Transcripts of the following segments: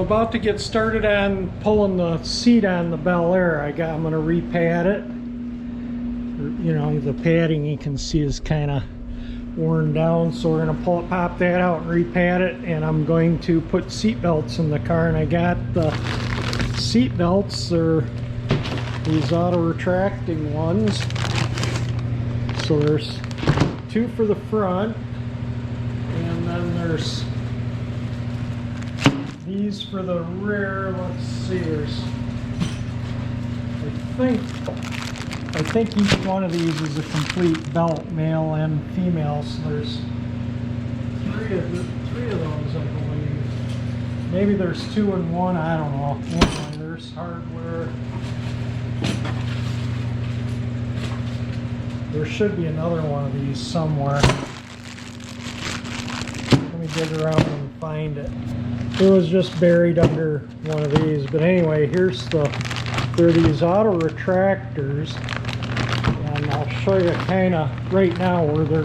about to get started on pulling the seat on the Bel Air. I'm going to repad it. You know, the padding you can see is kind of worn down, so we're going to pop that out and repad it, and I'm going to put seat belts in the car. And I got the seat belts, they're these auto retracting ones. So there's two for the front, and then there's these for the rear. Let's see, there's I think each one of these is a complete belt, male and female. So there's three of those, I believe. Maybe there's two in one, I don't know. Anyway, there's hardware. There should be another one of these somewhere. Let me dig around and find it. It was just buried under one of these. But anyway, here's there are these auto retractors, and I'll show you kind of right now where the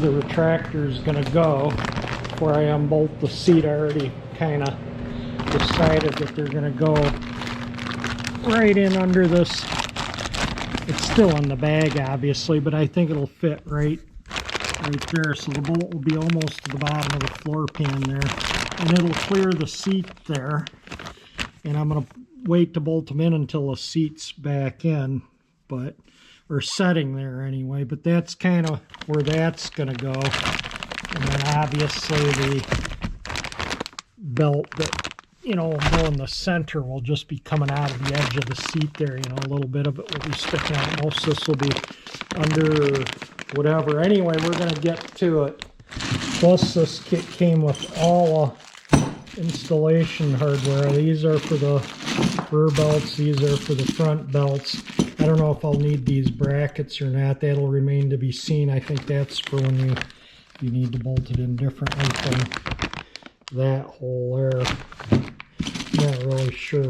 retractor is gonna go. Where I unbolt the seat, I already kind of decided that they're gonna go right in under this. It's still in the bag, obviously, but I think it'll fit right there. So the bolt will be almost to the bottom of the floor pan there, and it'll clear the seat there. And I'm gonna wait to bolt them in until the seat's back in, or setting there anyway. But that's kind of where that's gonna go. And then obviously the belt that, you know, go in the center will just be coming out of the edge of the seat there. You know, a little bit of it will be sticking out. Most of this will be under whatever. Anyway, we're going to get to it. Plus, this kit came with all installation hardware. These are for the rear belts. These are for the front belts. I don't know if I'll need these brackets or not. That'll remain to be seen. I think that's for when you need to bolt it in differently from that hole there. Not really sure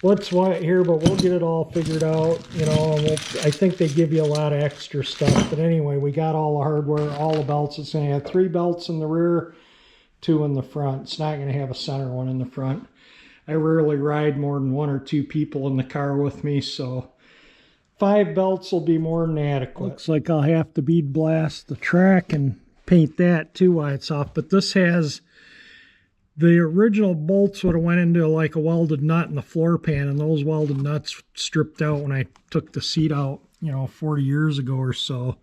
what's what here, but we'll get it all figured out. You know, and I think they give you a lot of extra stuff. But anyway, we got all the hardware, all the belts. It's going to have 3 belts in the rear, 2 in the front. It's not going to have a center one in the front. I rarely ride more than 1 or 2 people in the car with me, so 5 belts will be more than adequate. Looks like I'll have to bead blast the track and paint that too while it's off. But this has the original bolts would have went into like a welded nut in the floor pan, and those welded nuts stripped out when I took the seat out, you know, 40 years ago or so.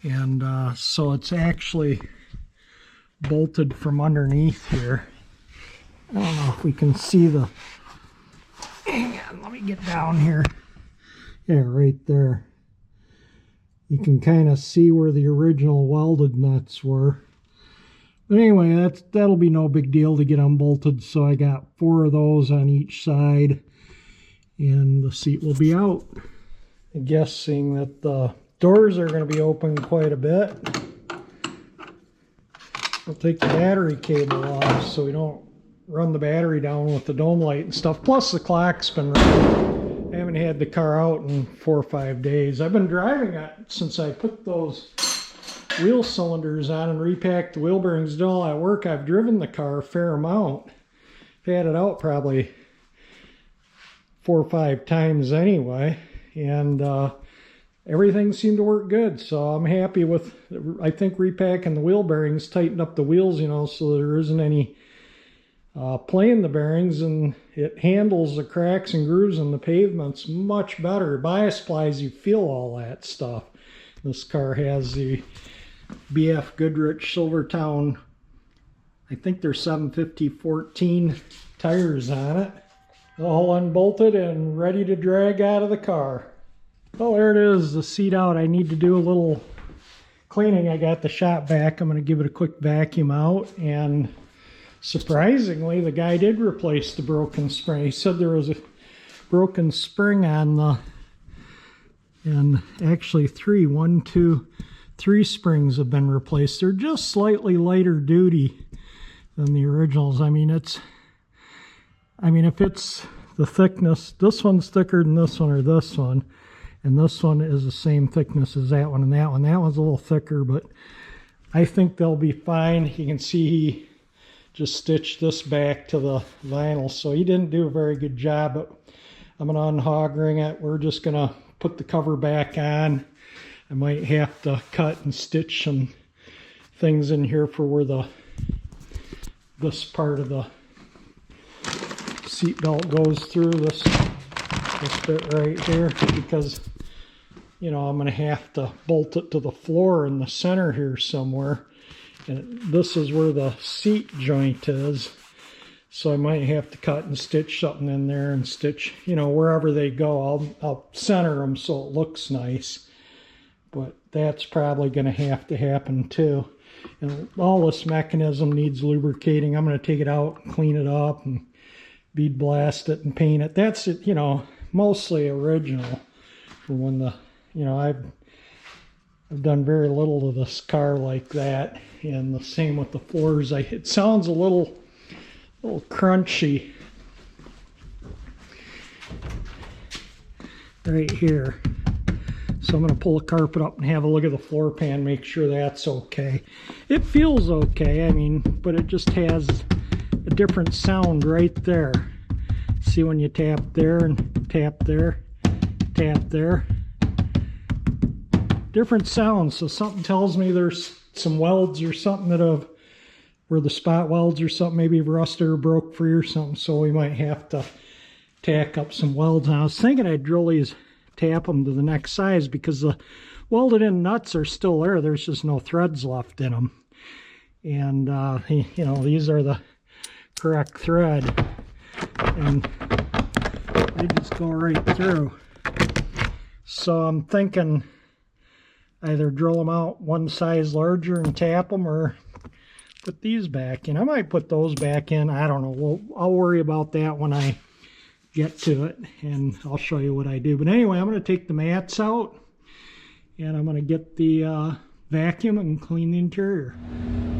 And so it's actually bolted from underneath here. I don't know if we can see the, hang on, let me get down here. Yeah, right there. You can kind of see where the original welded nuts were. But anyway, that'll be no big deal to get unbolted. So I got 4 of those on each side, and the seat will be out. I'm guessing that the doors are going to be open quite a bit. We'll take the battery cable off so we don't run the battery down with the dome light and stuff. Plus the clock's been running. I haven't had the car out in 4 or 5 days. I've been driving it since I put those wheel cylinders on and repacked the wheel bearings, did all that work. I've driven the car a fair amount. I've had it out probably 4 or 5 times anyway, and everything seemed to work good. So I'm happy with, I think repacking the wheel bearings tightened up the wheels, you know, so there isn't any play in the bearings, and it handles the cracks and grooves in the pavements much better. Bias plies, you feel all that stuff. This car has the BF Goodrich Silvertown, I think they're 750/14 tires on it. All unbolted and ready to drag out of the car. Well, there it is, the seat out. I need to do a little cleaning. I got the shop vac. I'm going to give it a quick vacuum out, and surprisingly, the guy did replace the broken spring. He said there was a broken spring on the, and actually 3 springs have been replaced. They're just slightly lighter duty than the originals. I mean, if it's the thickness, this one's thicker than this one or this one, and this one is the same thickness as that one and that one. That one's a little thicker, but I think they'll be fine. You can see he just stitched this back to the vinyl. So he didn't do a very good job, but I'm going to unhog ring it. We're just going to put the cover back on. I might have to cut and stitch some things in here for where this part of the seat belt goes through, this bit right here, because you know I'm going to have to bolt it to the floor in the center here somewhere, and this is where the seat joint is, so I might have to cut and stitch something in there and stitch, you know, wherever they go. I'll center them so it looks nice, but that's probably going to have to happen too. And all this mechanism needs lubricating. I'm going to take it out, clean it up, and bead blast it and paint it. That's it, you know, mostly original for when the, you know, I've done very little to this car like that. And the same with the floors. It sounds a little crunchy right here. So I'm going to pull the carpet up and have a look at the floor pan, make sure that's okay. It feels okay, I mean, but it just has a different sound right there. See when you tap there and tap there, tap there. Different sounds, so something tells me there's some welds or something that have, where the spot welds or something maybe rusted or broke free or something, so we might have to tack up some welds. And I was thinking I'd drill these, tap them to the next size, because the welded in nuts are still there. There's just no threads left in them. And, you know, these are the correct thread. And they just go right through. So I'm thinking either drill them out one size larger and tap them, or put these back in. I might put those back in. I don't know. I'll worry about that when I get to it, and I'll show you what I do. But anyway, I'm going to take the mats out, and I'm going to get the vacuum and clean the interior.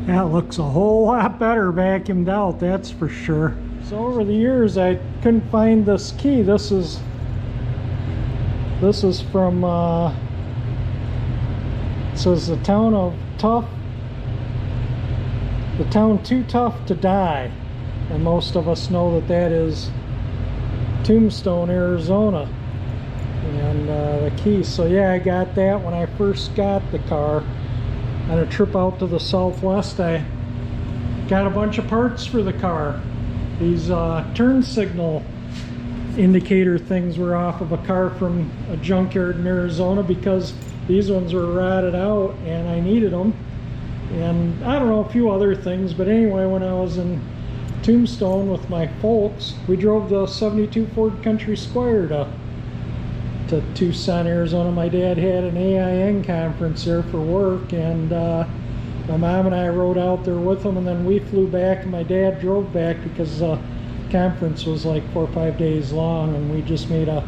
That looks a whole lot better vacuumed out, that's for sure. So over the years I couldn't find this key. This is from it says the town too tough to die, and most of us know that is Tombstone, Arizona, and the key. So yeah, I got that when I first got the car. On a trip out to the Southwest, I got a bunch of parts for the car. These turn signal indicator things were off of a car from a junkyard in Arizona, because these ones were rotted out and I needed them. And I don't know, a few other things, but anyway, when I was in Tombstone with my folks, we drove the 72 Ford Country Squire to Tucson, Arizona. My dad had an AIN conference there for work, and my mom and I rode out there with him, and then we flew back, and my dad drove back because the conference was like 4 or 5 days long, and we just made a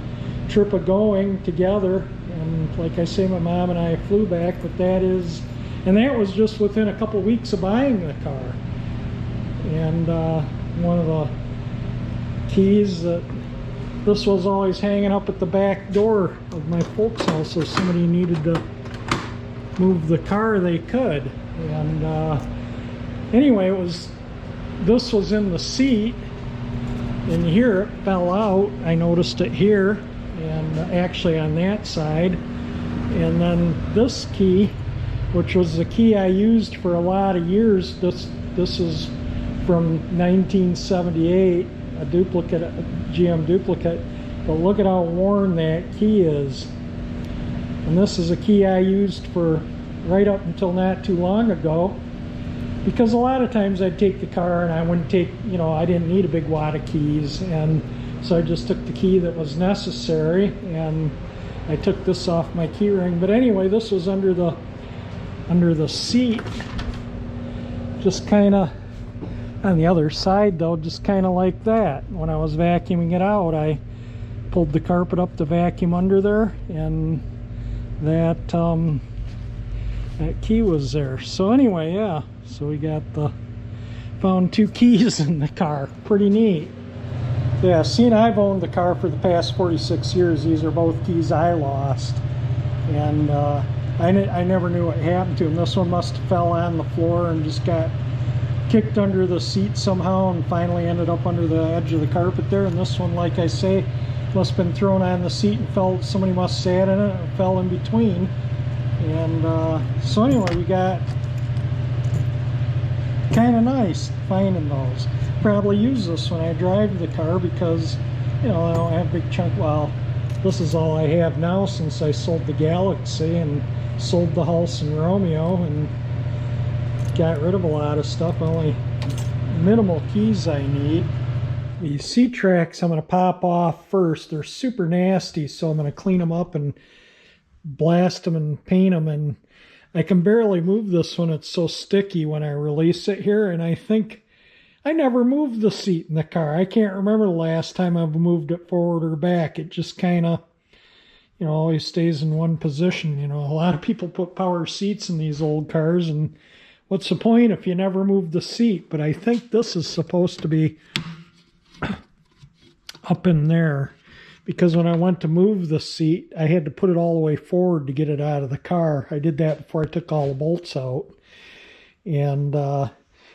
trip of going together. And like I say, my mom and I flew back, but that was just within a couple weeks of buying the car. And one of the keys, that this was always hanging up at the back door of my folks' house, so if somebody needed to move the car, they could. And anyway, this was in the seat, and here it fell out. I noticed it here, and actually on that side. And then this key, which was the key I used for a lot of years, this is from 1978, a duplicate, a GM duplicate, but look at how worn that key is. And this is a key I used for right up until not too long ago, because a lot of times I'd take the car and I wouldn't take, you know, I didn't need a big wad of keys, and so I just took the key that was necessary, and I took this off my key ring. But anyway, this was under the seat, just kind of on the other side though, just kind of like that. When I was vacuuming it out, I pulled the carpet up to vacuum under there, and that key was there. So anyway, yeah, so we found 2 keys in the car. Pretty neat. Yeah, seeing I've owned the car for the past 46 years, these are both keys I lost, and I never knew what happened to them. This one must have fell on the floor and just got kicked under the seat somehow and finally ended up under the edge of the carpet there. And this one, like I say, must have been thrown on the seat and fell, somebody must have sat in it and fell in between. And so anyway, we got kind of nice finding those. Probably use this when I drive the car because, you know, I don't have big chunk. Well, this is all I have now since I sold the Galaxy and sold the house in Romeo and got rid of a lot of stuff. Only minimal keys I need. These seat tracks I'm going to pop off first. They're super nasty, so I'm going to clean them up and blast them and paint them. And I can barely move this one. It's so sticky when I release it here. And I think I never moved the seat in the car. I can't remember the last time I've moved it forward or back. It just kind of, you know, always stays in one position. You know, a lot of people put power seats in these old cars, and what's the point if you never move the seat? But I think this is supposed to be up in there, because when I went to move the seat, I had to put it all the way forward to get it out of the car. I did that before I took all the bolts out. And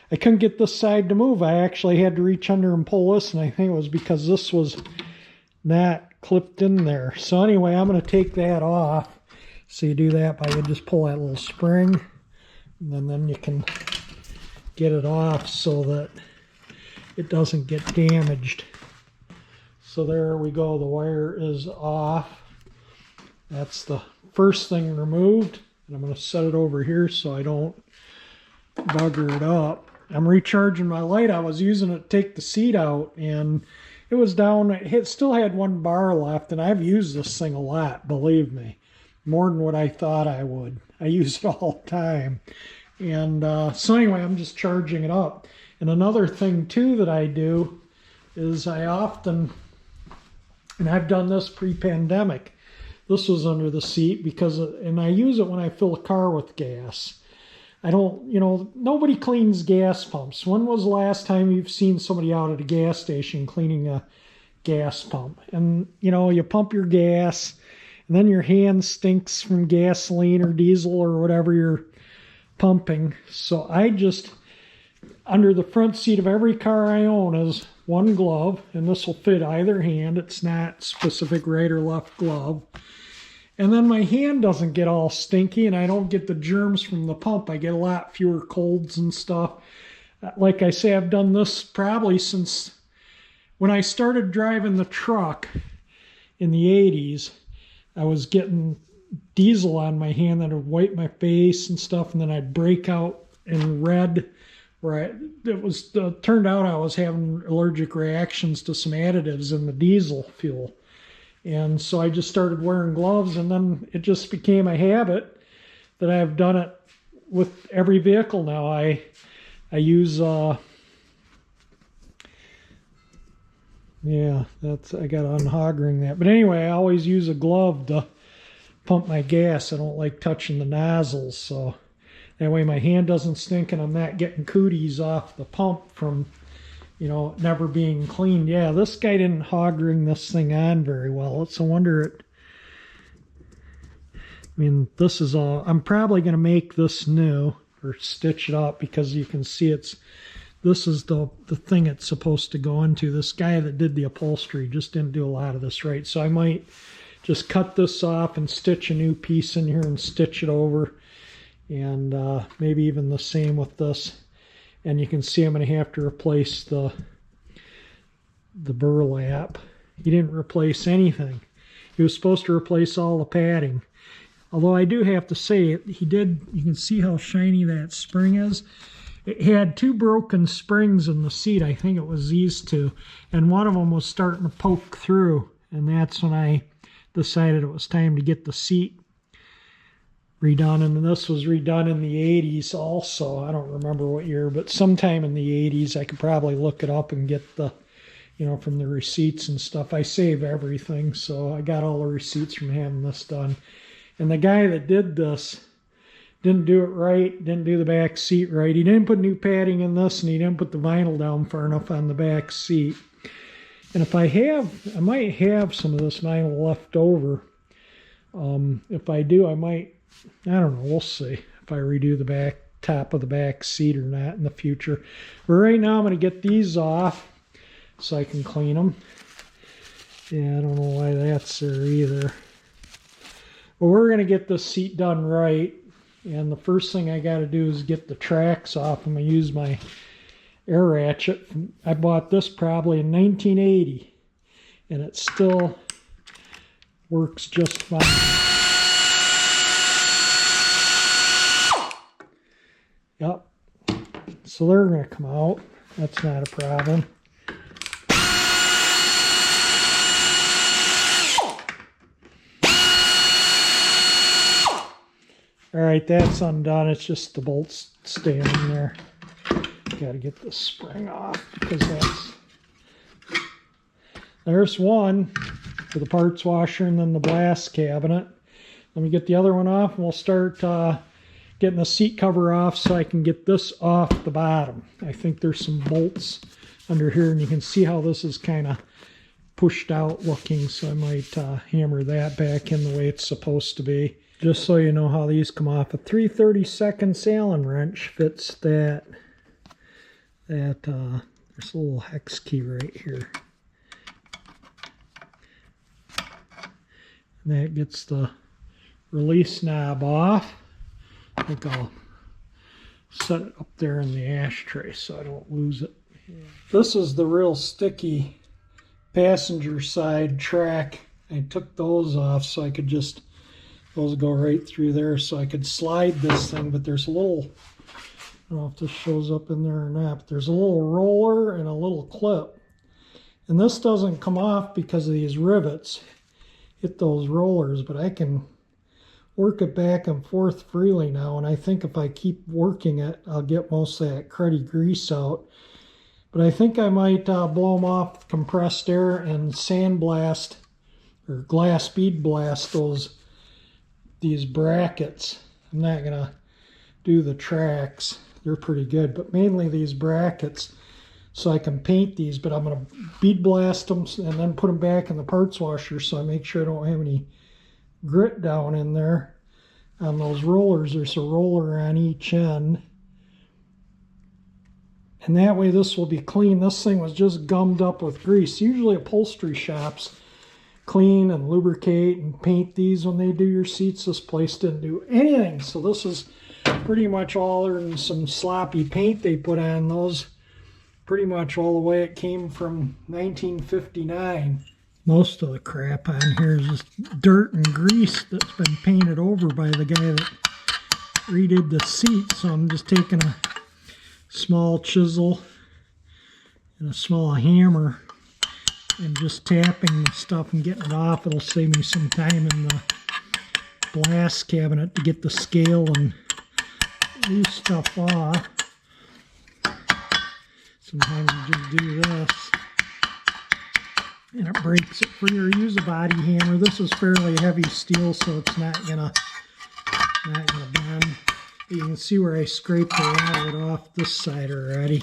I couldn't get this side to move. I actually had to reach under and pull this, and I think it was because this was not clipped in there. So anyway, I'm going to take that off. So you do that by, you just pull that little spring, and then you can get it off so that it doesn't get damaged. So there we go, the wire is off. That's the first thing removed. And I'm going to set it over here so I don't bugger it up. I'm recharging my light. I was using it to take the seat out, and it was down. It still had one bar left, and I've used this thing a lot, believe me. More than what I thought I would. I use it all the time. And so anyway, I'm just charging it up. And another thing too that I do is I often, and I've done this pre-pandemic, this was under the seat because, and I use it when I fill a car with gas. I don't, you know, nobody cleans gas pumps. When was the last time you've seen somebody out at a gas station cleaning a gas pump? And, you know, you pump your gas, and then your hand stinks from gasoline or diesel or whatever you're pumping. So I just, under the front seat of every car I own is one glove, and this will fit either hand. It's not specific right or left glove. And then my hand doesn't get all stinky, and I don't get the germs from the pump. I get a lot fewer colds and stuff. Like I say, I've done this probably since when I started driving the truck in the 80s. I was getting diesel on my hand that would wipe my face and stuff, and then I'd break out in red. It turned out I was having allergic reactions to some additives in the diesel fuel. And so I just started wearing gloves, and then it just became a habit that I've done it with every vehicle now. I use, yeah, I got to unhoggering that. But anyway, I always use a glove to pump my gas. I don't like touching the nozzles, so that way my hand doesn't stink and I'm not getting cooties off the pump from, you know, never being cleaned. Yeah, this guy didn't hog ring this thing on very well. It's a wonder it, I mean, this is all, I'm probably going to make this new or stitch it up because you can see this is the thing it's supposed to go into. This guy that did the upholstery just didn't do a lot of this right. So I might just cut this off and stitch a new piece in here and stitch it over. And maybe even the same with this. And you can see I'm going to have to replace the burlap. He didn't replace anything. He was supposed to replace all the padding. Although I do have to say, he did, you can see how shiny that spring is. It had two broken springs in the seat. I think it was these two. And one of them was starting to poke through. And that's when I decided it was time to get the seat redone. And this was redone in the 80s also. I don't remember what year, but sometime in the 80s. I could probably look it up and get the, you know, from the receipts and stuff. I save everything, so I got all the receipts from having this done. And the guy that did this didn't do it right, didn't do the back seat right. He didn't put new padding in this, and he didn't put the vinyl down far enough on the back seat. And if I might have some of this vinyl left over. If I do, I don't know, we'll see if I redo the back top of the back seat or not in the future. But right now I'm going to get these off so I can clean them. Yeah, I don't know why that's there either. But we're going to get this seat done right. And the first thing I got to do is get the tracks off. I'm going to use my air ratchet. I bought this probably in 1980. And it still works just fine. Yep. So they're going to come out. That's not a problem. Alright, that's undone. It's just the bolts standing there. Got to get the spring off because that's... There's one for the parts washer and then the blast cabinet. Let me get the other one off and we'll start getting the seat cover off so I can get this off the bottom. I think there's some bolts under here and you can see how this is kind of pushed out looking, so I might hammer that back in the way it's supposed to be. Just so you know how these come off, a 3/32 Allen wrench fits that. There's a little hex key right here. And that gets the release knob off. I think I'll set it up there in the ashtray so I don't lose it. This is the real sticky passenger side track. I took those off so I could just, those go right through there so I could slide this thing, but there's a little, I don't know if this shows up in there or not, but there's a little roller and a little clip. And this doesn't come off because of these rivets. Hit those rollers, but I can work it back and forth freely now, and I think if I keep working it, I'll get most of that cruddy grease out. But I think I might blow them off with compressed air and sandblast or glass bead blast these brackets. I'm not gonna do the tracks, they're pretty good, but mainly these brackets so I can paint these. But I'm gonna bead blast them and then put them back in the parts washer so I make sure I don't have any grit down in there. On those rollers, there's a roller on each end. And that way this will be clean. This thing was just gummed up with grease. Usually upholstery shops clean and lubricate and paint these when they do your seats. This place didn't do anything. So this is pretty much all in some sloppy paint they put on those. Pretty much all the way it came from 1959. Most of the crap on here is just dirt and grease that's been painted over by the guy that redid the seat. So I'm just taking a small chisel and a small hammer and just tapping the stuff and getting it off. It'll save me some time in the blast cabinet to get the scale and loose stuff off. Sometimes you just do this and it breaks it free, or use a body hammer. This is fairly heavy steel, so it's not gonna bend. You can see where I scraped a lot of it off this side already.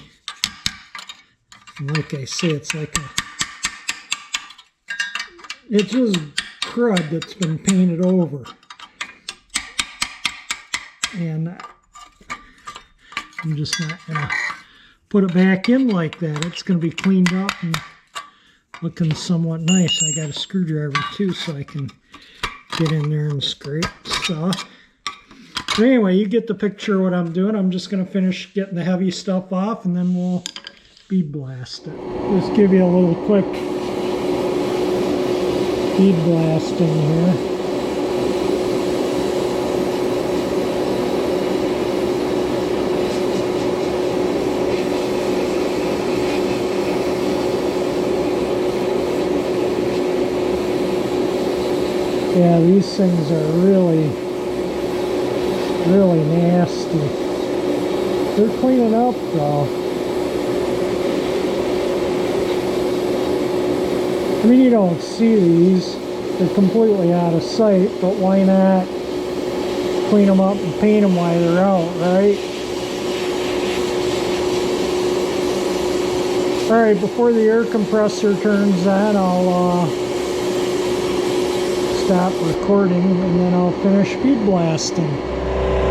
And like I say, it's just crud that's been painted over. And I'm just not gonna put it back in like that. It's gonna be cleaned up and looking somewhat nice. I got a screwdriver too so I can get in there and scrape stuff. But anyway, you get the picture of what I'm doing. I'm just going to finish getting the heavy stuff off and then we'll bead blast it. Just give you a little quick bead blast in here. Yeah, these things are really nasty. They're cleaning up though. I mean, you don't see these. They're completely out of sight, but why not clean them up and paint them while they're out, right? Alright, before the air compressor turns on, I'll stop recording and then I'll finish bead blasting.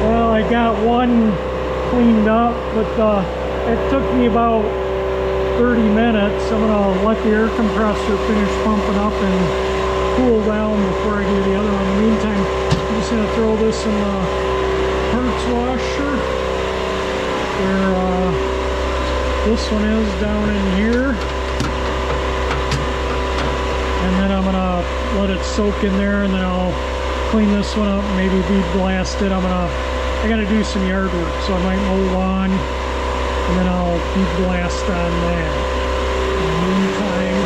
Well, I got one cleaned up, but it took me about 30 minutes. I'm gonna let the air compressor finish pumping up and cool down before I do the other one. In the meantime, I'm just gonna throw this in the parts washer where this one is down in here. And then I'm gonna let it soak in there, and then I'll clean this one up, maybe bead blast it. I gotta do some yard work, so I might mow lawn, and then I'll bead blast on that. In the meantime,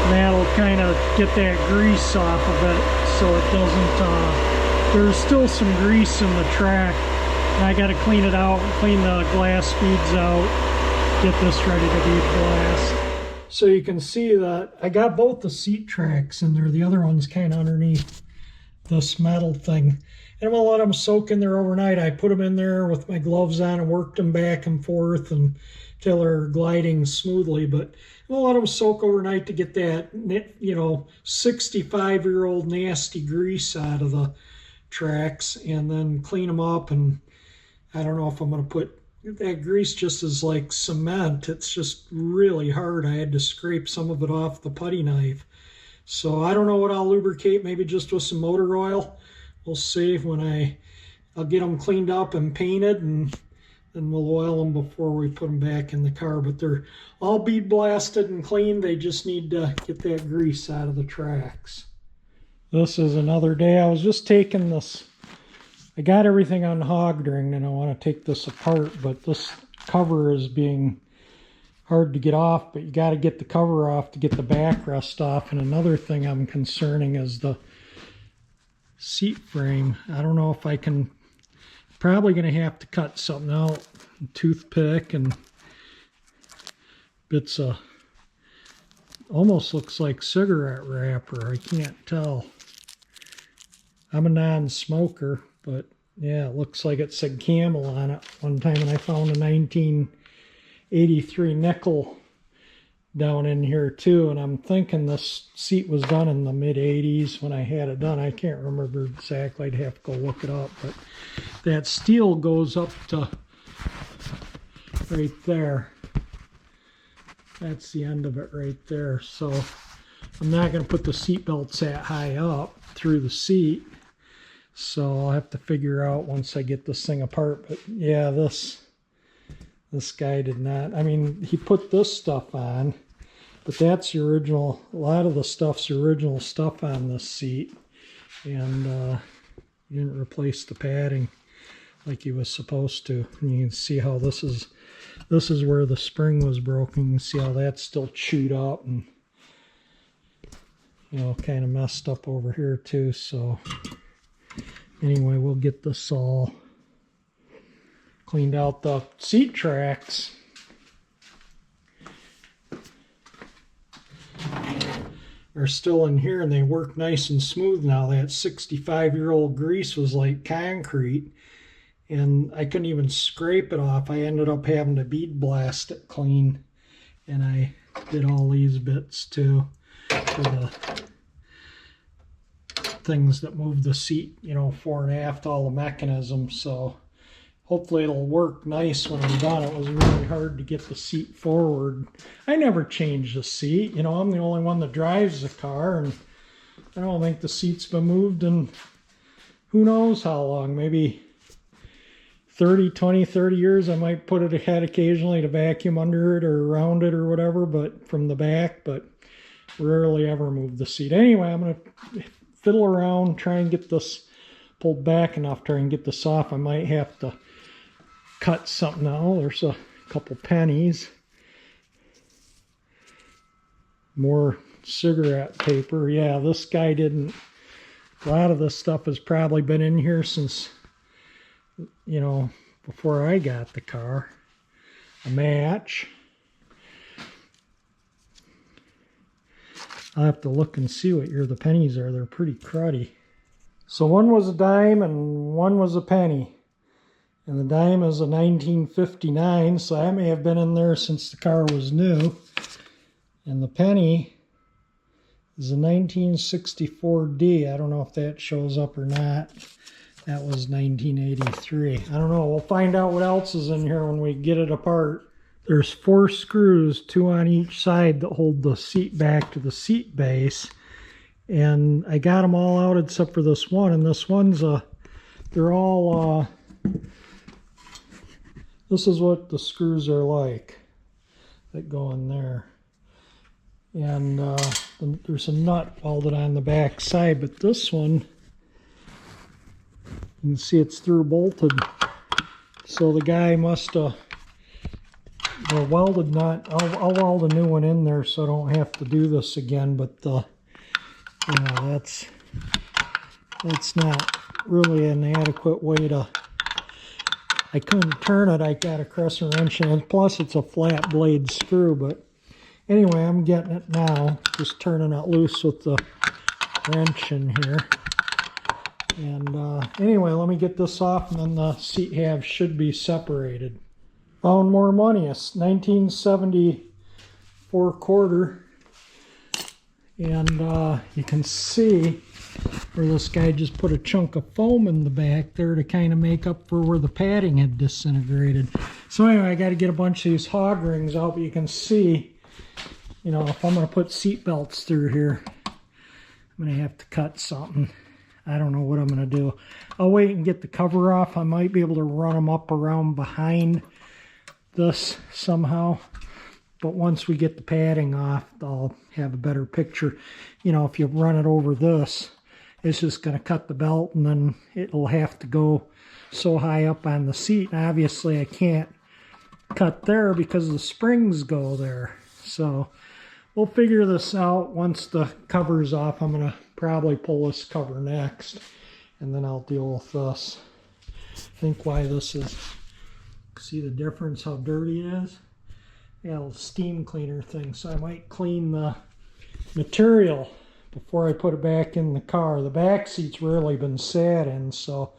that'll kind of get that grease off of it, so it doesn't, there's still some grease in the track, and I gotta clean it out, clean the glass beads out, get this ready to bead blast. So you can see that I got both the seat tracks in there. The other one's kind of underneath this metal thing. And I'm gonna let them soak in there overnight. I put them in there with my gloves on and worked them back and forth until they're gliding smoothly. But I'm gonna let them soak overnight to get that, 65-year-old nasty grease out of the tracks, and then clean them up. And I don't know if I'm gonna put that grease just as like cement. It's just really hard. I had to scrape some of it off the putty knife. So I don't know what I'll lubricate, maybe just with some motor oil. We'll see when I'll get them cleaned up and painted, and then we'll oil them before we put them back in the car. But they're all bead blasted and clean. They just need to get that grease out of the tracks. This is another day. I was just taking this, I got everything unhogged ring, and I want to take this apart, but this cover is being hard to get off, but you got to get the cover off to get the backrest off. And another thing I'm concerning is the seat frame. I don't know if I can, probably going to have to cut something out, toothpick and bits of, almost looks like cigarette wrapper. I can't tell. I'm a non-smoker, but yeah, it looks like it said Camel on it one time, and I found a 1983 nickel down in here too, and I'm thinking this seat was done in the mid-80s when I had it done. I can't remember exactly. I'd have to go look it up, but that steel goes up to right there. That's the end of it right there. So I'm not going to put the seat belts that high up through the seat. So I'll have to figure out once I get this thing apart. But yeah, this guy did not. I mean, he put this stuff on, but that's the original. A lot of the stuff's the original stuff on this seat, and he didn't replace the padding like he was supposed to. And you can see how this is where the spring was broken. You can see how that's still chewed up and, kind of messed up over here too. So anyway, we'll get this all cleaned out. The seat tracks are still in here, and they work nice and smooth now. That 65-year-old grease was like concrete, and I couldn't even scrape it off. I ended up having to bead blast it clean, and I did all these bits too for the things that move the seat, fore and aft, all the mechanisms. So hopefully it'll work nice when I'm done. It was really hard to get the seat forward. I never change the seat. I'm the only one that drives the car, and I don't think the seat's been moved in who knows how long, maybe 30 years. I might put it ahead occasionally to vacuum under it or around it or whatever, but from the back, but rarely ever move the seat. Anyway, I'm going to fiddle around, try and get this pulled back enough, try and get this off. I might have to cut something out. There's a couple pennies. More cigarette paper. Yeah, this guy didn't, a lot of this stuff has probably been in here since, before I got the car. A match. I'll have to look and see what year the pennies are. They're pretty cruddy. So one was a dime and one was a penny. And the dime is a 1959, so that may have been in there since the car was new. And the penny is a 1964D. I don't know if that shows up or not. That was 1983. I don't know. We'll find out what else is in here when we get it apart. There's 4 screws, 2 on each side, that hold the seat back to the seat base. And I got them all out except for this one. And this one's they're all, this is what the screws are like that go in there. And there's a nut welded on the back side, but this one, you can see it's through bolted. So the guy must have, the welded nut, I'll weld a new one in there so I don't have to do this again, but you know, that's not really an adequate way to, I couldn't turn it. I got a crescent wrench in it, plus it's a flat blade screw, but anyway, I'm getting it now, just turning it loose with the wrench in here. And anyway, let me get this off, and then the seat halves should be separated. Found more money, a 1974 quarter. And you can see where this guy just put a chunk of foam in the back there to kind of make up for where the padding had disintegrated. So anyway, I got to get a bunch of these hog rings out, but you can see, you know, if I'm going to put seat belts through here, I'm going to have to cut something. I don't know what I'm going to do. I'll wait and get the cover off. I might be able to run them up around behind this somehow. But once we get the padding off, I'll have a better picture. You know, if you run it over this, it's just going to cut the belt, and then it'll have to go so high up on the seat. And obviously, I can't cut there because the springs go there. So we'll figure this out once the cover's off. I'm going to probably pull this cover next, and then I'll deal with this. Think why this is. See the difference, how dirty it is? Yeah, a little steam cleaner thing. So I might clean the material before I put it back in the car. The back seat's rarely been sat in, so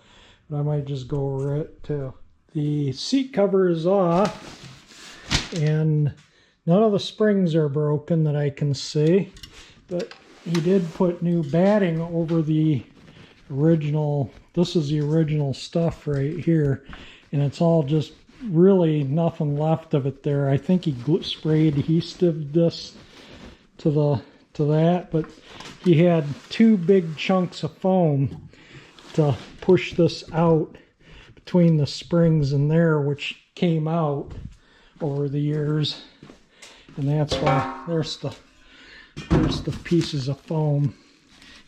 but I might just go over it too. The seat cover is off, and none of the springs are broken that I can see, but he did put new batting over the original. This is the original stuff right here, and it's all just really nothing left of it there. I think he sprayed adhesive this to that, but he had 2 big chunks of foam to push this out between the springs and there, which came out over the years, and that's why there's the pieces of foam.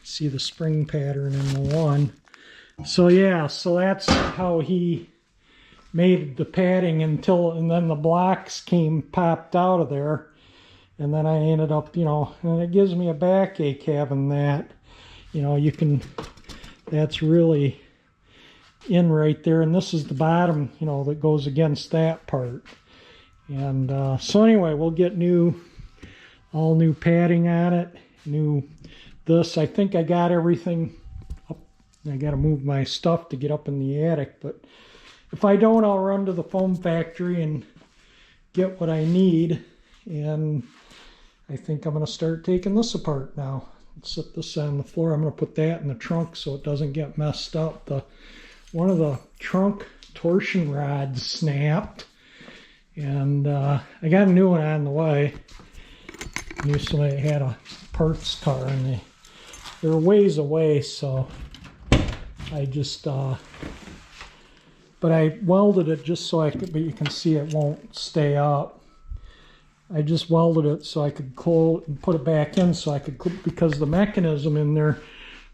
See the spring pattern in the one. So yeah, so that's how he made the padding and then the blocks popped out of there, and then I ended up, you know, and it gives me a backache having that. You know, you can, that's really in right there, and this is the bottom, you know, that goes against that part. And so anyway, we'll get all new padding on it, this. I think I got everything up. I got to move my stuff to get up in the attic, but if I don't, I'll run to the foam factory and get what I need. And I think I'm going to start taking this apart now. Let's set this on the floor. I'm going to put that in the trunk so it doesn't get messed up. One of the trunk torsion rods snapped, and I got a new one on the way. I knew somebody had a parts car, and they're ways away, so I just but I welded it just so I could, but you can see it won't stay up. I just welded it so I could close and put it back in, so I could, because the mechanism in there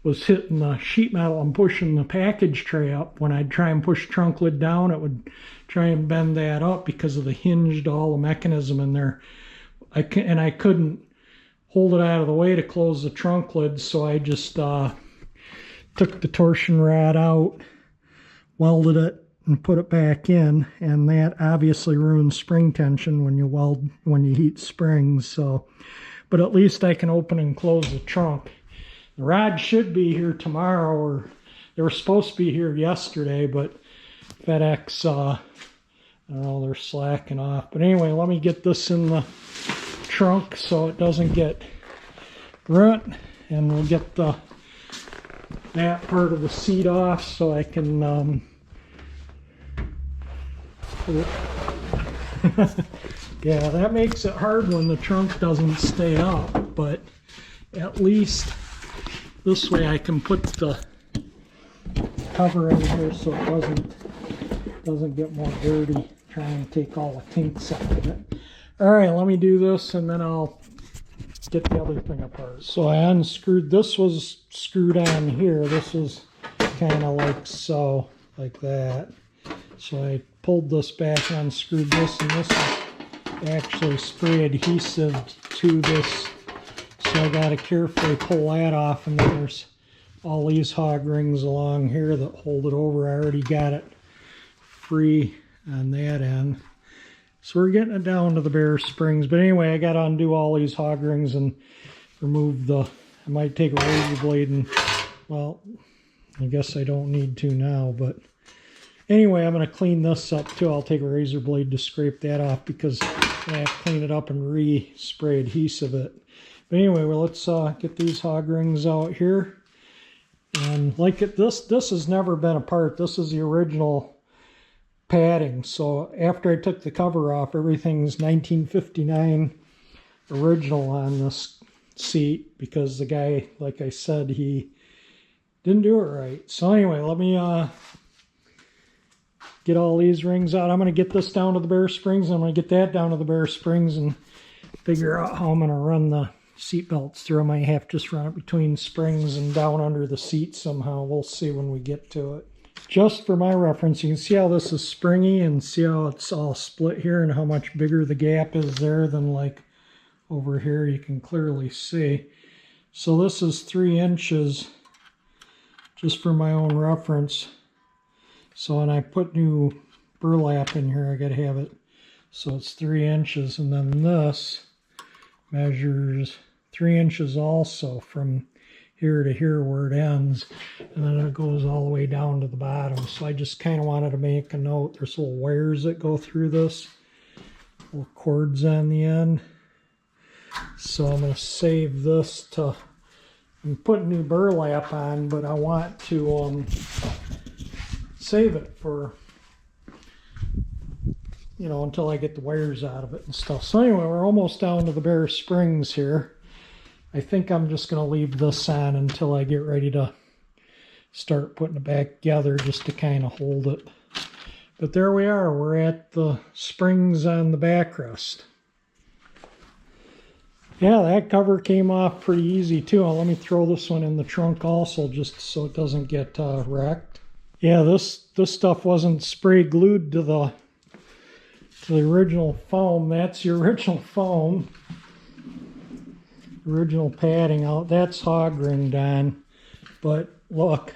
was hitting the sheet metal and pushing the package tray up. When I'd try and push trunk lid down, it would try and bend that up because of the hinged all the mechanism in there. I couldn't hold it out of the way to close the trunk lid, so I just took the torsion rod out, welded it, and put it back in, and that obviously ruins spring tension when you heat springs. So, but at least I can open and close the trunk. The rod should be here tomorrow, or they were supposed to be here yesterday, but FedEx, I don't know, they're slacking off. But anyway, let me get this in the trunk so it doesn't get front, and we'll get that part of the seat off so I can yeah, that makes it hard when the trunk doesn't stay up, but at least this way I can put the cover in here so it doesn't get more dirty. Try and take all the kinks out of it. All right, let me do this and then I'll get the other thing apart. So I unscrewed, this was screwed on here. This was kind of like so, like that. So I pulled this back, unscrewed this, and this is actually spray adhesive to this. So I got to carefully pull that off, and then there's all these hog rings along here that hold it over. I already got it free on that end. So we're getting it down to the bare springs. But anyway, I got to undo all these hog rings and remove I might take a razor blade and, well, I guess I don't need to now, but anyway, I'm going to clean this up too. I'll take a razor blade to scrape that off because I have to clean it up and re-spray adhesive it. But anyway, well, let's get these hog rings out here. And like this has never been apart. This is the original padding. So after I took the cover off, everything's 1959 original on this seat because the guy, like I said, he didn't do it right. So anyway, let me get all these rings out. I'm going to get this down to the bare springs. I'm going to get that down to the bare springs and figure out how I'm going to run the seat belts through. I might have to just run it between springs and down under the seat somehow. We'll see when we get to it. Just for my reference, you can see how this is springy and see how it's all split here and how much bigger the gap is there than like over here. You can clearly see. So this is 3 inches, just for my own reference. So when I put new burlap in here, I got to have it so it's 3 inches, and then this measures 3 inches also from here to here where it ends, and then it goes all the way down to the bottom. So I just kind of wanted to make a note. There's little wires that go through this, little cords on the end. So I'm going to save this to, I'm putting new burlap on, but I want to save it for, you know, until I get the wires out of it and stuff. So anyway, we're almost down to the bare springs here. I think I'm just going to leave this on until I get ready to start putting it back together just to kind of hold it. But there we are. We're at the springs on the backrest. Yeah, that cover came off pretty easy too. Now, let me throw this one in the trunk also just so it doesn't get wrecked. Yeah, this stuff wasn't spray glued to the original foam. That's the original foam. Original padding out. That's hog ringed on. But look,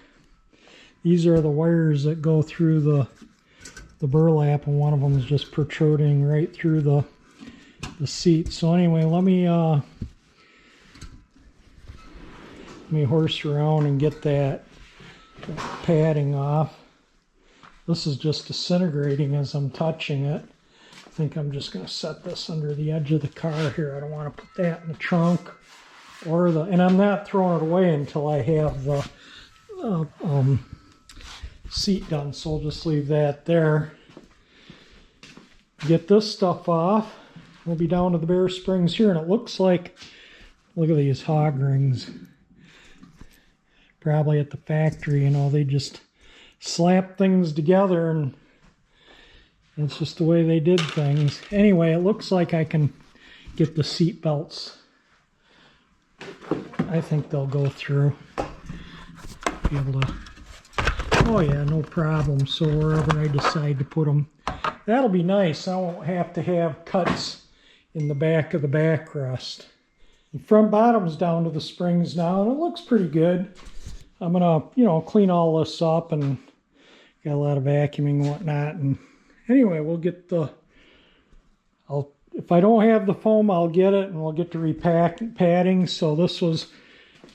these are the wires that go through the burlap, and one of them is just protruding right through the seat. So anyway, let me horse around and get that padding off. This is just disintegrating as I'm touching it. I think I'm just going to set this under the edge of the car here. I don't want to put that in the trunk or and I'm not throwing it away until I have the seat done. So I'll just leave that there. Get this stuff off. We'll be down to the bare springs here, and it looks like, look at these hog rings. Probably at the factory, you know, they just slap things together, and it's just the way they did things. Anyway, it looks like I can get the seat belts. I think they'll go through. Be able to, oh yeah, no problem. So wherever I decide to put them, that'll be nice. I won't have to have cuts in the back of the backrest. The front bottom's down to the springs now, and it looks pretty good. I'm gonna, you know, clean all this up, and got a lot of vacuuming and whatnot. And anyway, we'll get the, if I don't have the foam, I'll get it, and we'll get to repack padding. So this was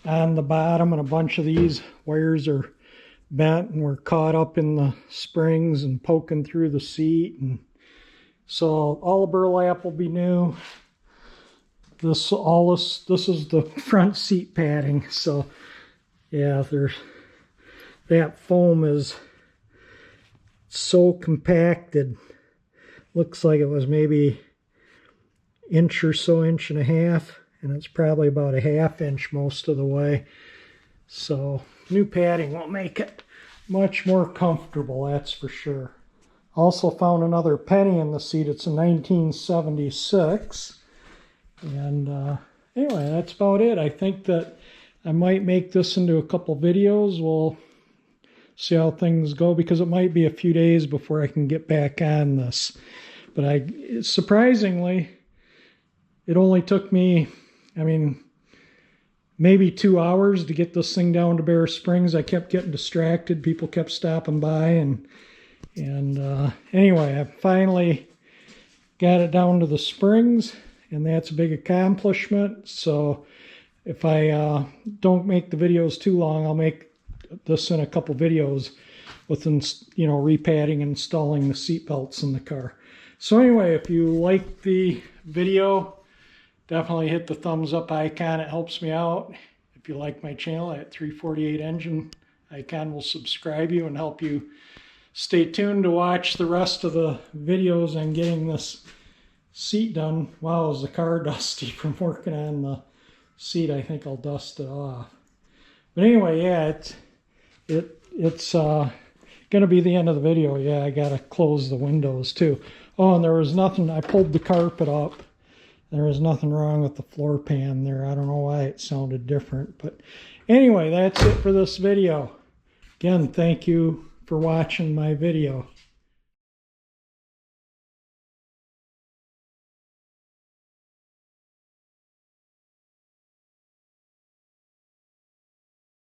on the bottom, and a bunch of these wires are bent and were caught up in the springs and poking through the seat. And so all the burlap will be new. this is the front seat padding. So yeah, that foam is so compacted. Looks like it was maybe inch or so, inch and a half, and it's probably about a ½ inch most of the way. So new padding will make it much more comfortable, that's for sure. Also found another penny in the seat. It's a 1976. And anyway, that's about it. I think that I might make this into a couple videos. We'll see how things go, because it might be a few days before I can get back on this. But surprisingly, it only took me, maybe 2 hours to get this thing down to Bear Springs. I kept getting distracted. People kept stopping by, and anyway, I finally got it down to the Springs, and that's a big accomplishment. So if I don't make the videos too long, I'll make this in a couple videos with, repadding and installing the seat belts in the car. So anyway, if you like the video, definitely hit the thumbs up icon. It helps me out. If you like my channel, at 348 Engine icon will subscribe you and help you stay tuned to watch the rest of the videos on getting this seat done. Wow, is the car dusty from working on the seat? I think I'll dust it off. But anyway, yeah, it's gonna be the end of the video. Yeah, I gotta close the windows too. Oh, and there was nothing, I pulled the carpet up. There was nothing wrong with the floor pan there. I don't know why it sounded different. But anyway, that's it for this video. Again, thank you for watching my video.